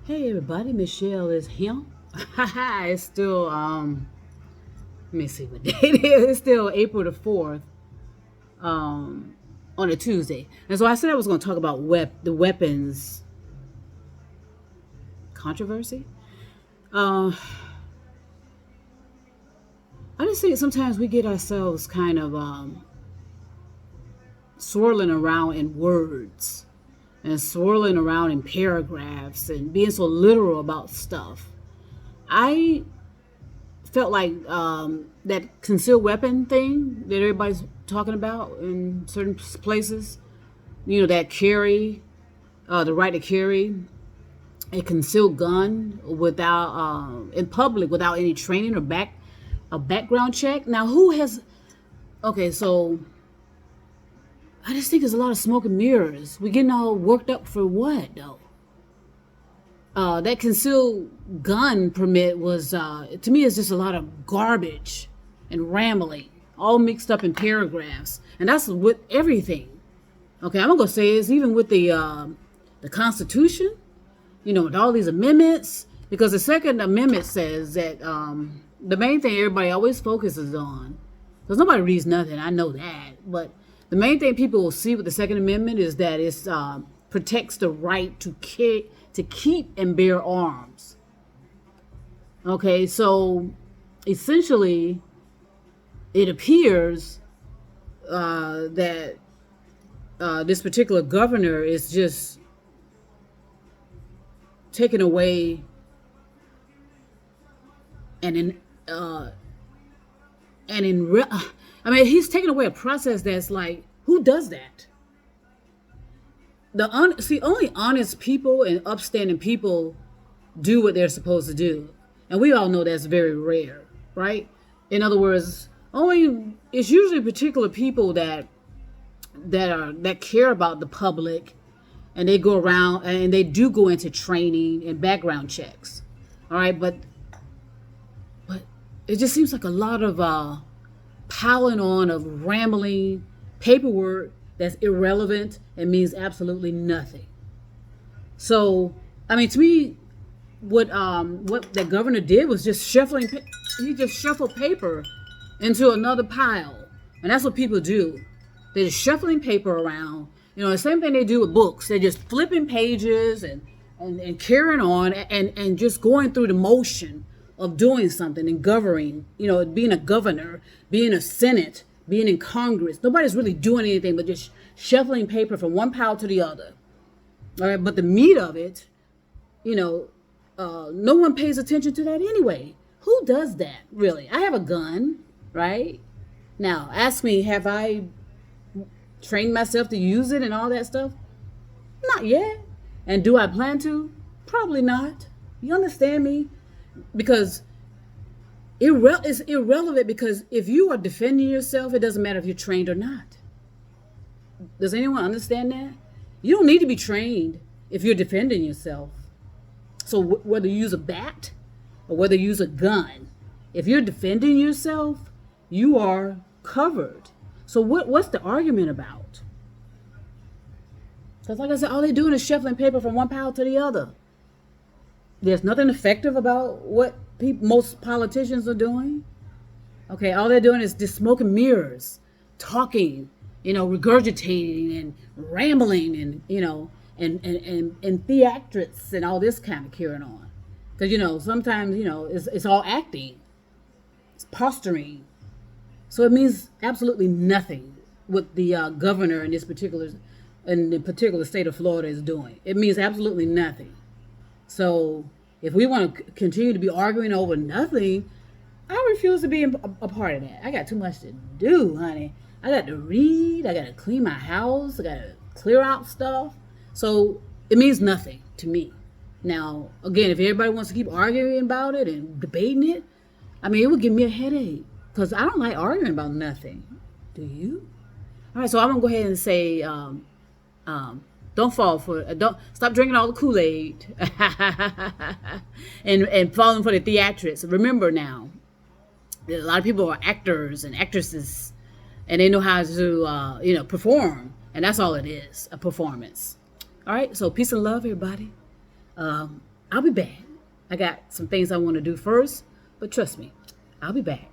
Hey everybody, Michelle is here. It's still let me see what day it is. It's still April the 4th, on a Tuesday. And so I said I was gonna talk about the weapons controversy. Uh I just think sometimes we get ourselves kind of swirling around in words and swirling around in paragraphs and being so literal about stuff. I felt like that concealed weapon thing that everybody's talking about in certain places, that carry, the right to carry a concealed gun without, in public, without any training or a background check. Now, who has? Okay, so I just think there's a lot of smoke and mirrors. We getting all worked up for what though? That concealed gun permit was, to me, it's just a lot of garbage and rambling, all mixed up in paragraphs, and that's with everything. Okay, I'm gonna go say it's even with the Constitution, with all these amendments, because the Second Amendment says that the main thing everybody always focuses on, because nobody reads nothing, I know that, but the main thing people will see with the Second Amendment is that it protects the right to keep and bear arms. Okay, so essentially, it appears that this particular governor is just taking away and in I mean, he's taking away a process that's like, who does that? Only honest people and upstanding people do what they're supposed to do, and we all know that's very rare, right? In other words, only it's usually particular people that care about the public, and they go around and they do go into training and background checks. All right, but it just seems like a lot of piling on of rambling paperwork that's irrelevant and means absolutely nothing. So, I mean, to me, what that governor did was just he just shuffled paper into another pile, and that's what people do. They're just shuffling paper around. The same thing they do with books. They're just flipping pages and carrying on and just going through the motion of doing something and governing, being a governor, being a Senate, being in Congress. Nobody's really doing anything but just shuffling paper from one pile to the other. All right, but the meat of it, no one pays attention to that anyway. Who does that, really? I have a gun, right? Now, ask me, have I trained myself to use it and all that stuff? Not yet. And do I plan to? Probably not. You understand me? Because it's irrelevant, because if you are defending yourself, it doesn't matter if you're trained or not. Does anyone understand that? You don't need to be trained if you're defending yourself. So whether you use a bat or whether you use a gun, if you're defending yourself, you are covered. So what's the argument about? Because like I said, all they're doing is shuffling paper from one pile to the other. There's nothing effective about what most politicians are doing. Okay, all they're doing is just smoke and mirrors, talking, regurgitating and rambling and, and theatrics and all this kind of carrying on. Because, sometimes, it's all acting. It's posturing. So it means absolutely nothing what the governor in the particular state of Florida is doing. It means absolutely nothing. So if we want to continue to be arguing over nothing, I refuse to be a part of that. I got too much to do, honey. I got to read. I got to clean my house. I got to clear out stuff. So it means nothing to me. Now, again, if everybody wants to keep arguing about it and debating it, I mean, it would give me a headache, because I don't like arguing about nothing. Do you? All right, so I'm going to go ahead and say, don't fall for it. Don't stop drinking all the Kool-Aid and falling for the theatrics. Remember now, a lot of people are actors and actresses, and they know how to, perform, and that's all it is, a performance. All right, so peace and love, everybody. I'll be back. I got some things I want to do first, but trust me, I'll be back.